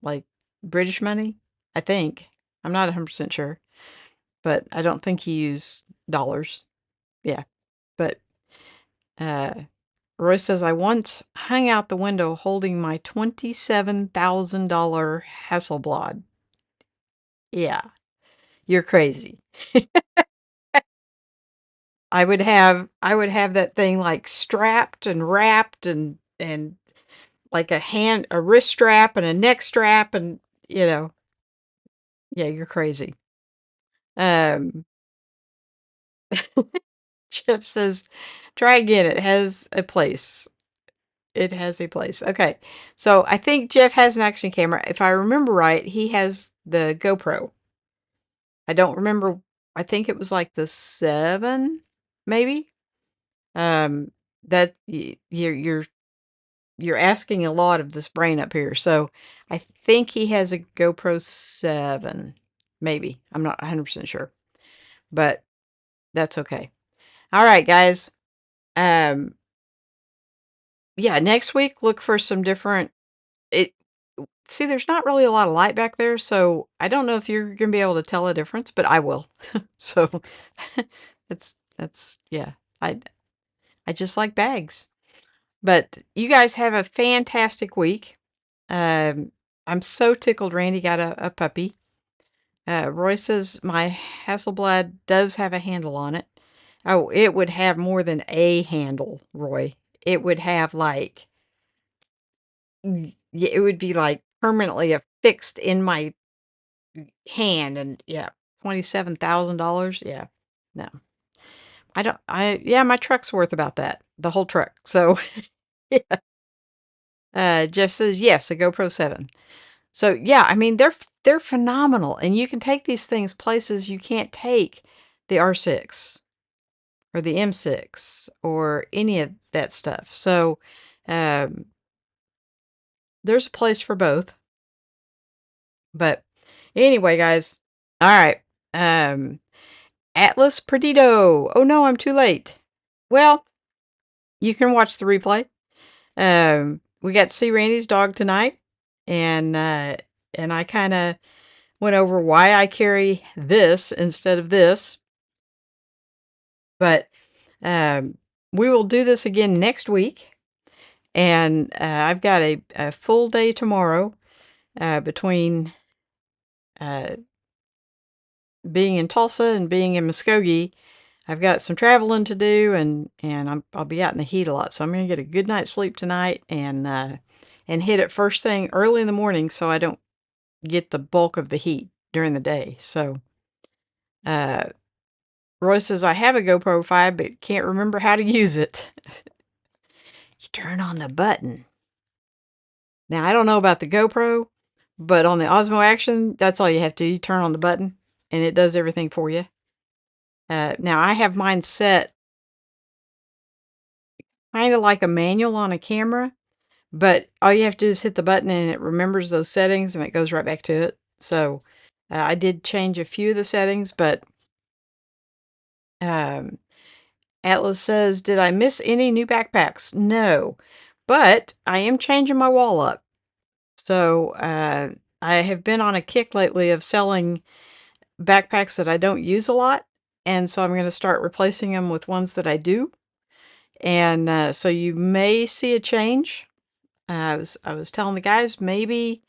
Like British money? I think. I'm not 100% sure, but I don't think you use dollars. Yeah. But uh Roy says, I once hung out the window holding my $27,000 Hasselblad. Yeah, you're crazy. I would have that thing like strapped and wrapped and like a wrist strap and a neck strap and you know, yeah, you're crazy. Um Jeff says, try again. It has a place. It has a place. Okay. So I think Jeff has an action camera. If I remember right, he has the GoPro. I don't remember. I think it was like the 7, maybe. Um, that you're asking a lot of this brain up here. So I think he has a GoPro 7, maybe. I'm not 100% sure, but that's okay. All right, guys. Um, yeah, next week look for some different. It See, there's not really a lot of light back there, so I don't know if you're gonna be able to tell a difference, but I will. So that's yeah. I I just like bags. But you guys have a fantastic week. Um, I'm so tickled Randy got a puppy. Roy says my Hasselblad does have a handle on it. Oh, it would have more than a handle, Roy. It would have like yeah, it would be like permanently affixed in my hand and yeah, $27,000. Yeah. No. I don't yeah, my truck's worth about that. The whole truck. So, yeah. Jeff says yes, a GoPro 7. So, yeah, I mean they're phenomenal and you can take these things places you can't take the R6 or the M6 or any of that stuff. So, um there's a place for both. But anyway, guys. All right. Um Atlas Perdido. Oh no, I'm too late. Well, you can watch the replay. We got to see Randy's dog tonight, and I kind of went over why I carry this instead of this. But um, we will do this again next week, and I've got a full day tomorrow between uh, being in Tulsa and being in Muskogee. I've got some traveling to do, and I'll be out in the heat a lot, so I'm gonna get a good night's sleep tonight and hit it first thing early in the morning so I don't get the bulk of the heat during the day. So, uh, Roy says I have a GoPro 5 but can't remember how to use it. You turn on the button. Now I don't know about the GoPro, but on the Osmo Action, that's all you have to do. You turn on the button and it does everything for you. Now I have mine set kind of like a manual on a camera. But all you have to do is hit the button and it remembers those settings and it goes right back to it. So I did change a few of the settings, but um, Atlas says, did I miss any new backpacks? No, but I am changing my wall up. So I have been on a kick lately of selling backpacks that I don't use a lot. And so I'm going to start replacing them with ones that I do. And so you may see a change. I was telling the guys maybe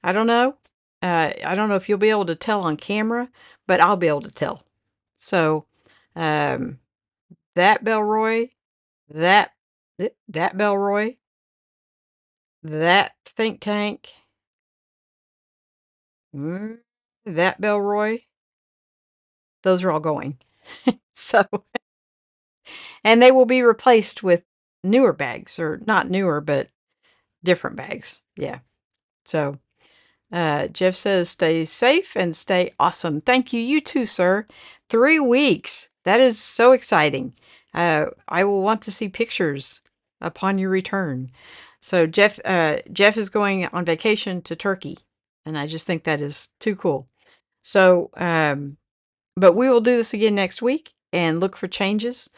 I don't know. I don't know if you'll be able to tell on camera, but I'll be able to tell. So, um, that Belroy, that that Belroy, that think tank, mm, that Belroy, those are all going. So, and they will be replaced with newer bags, or not newer, but different bags. Yeah. So, Jeff says, stay safe and stay awesome. Thank you. You too, sir. 3 weeks. That is so exciting. I will want to see pictures upon your return. So Jeff is going on vacation to Turkey, and I just think that is too cool. So, but we will do this again next week and look for changes.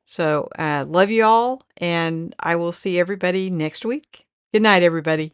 So, love you all, and I will see everybody next week. Good night, everybody.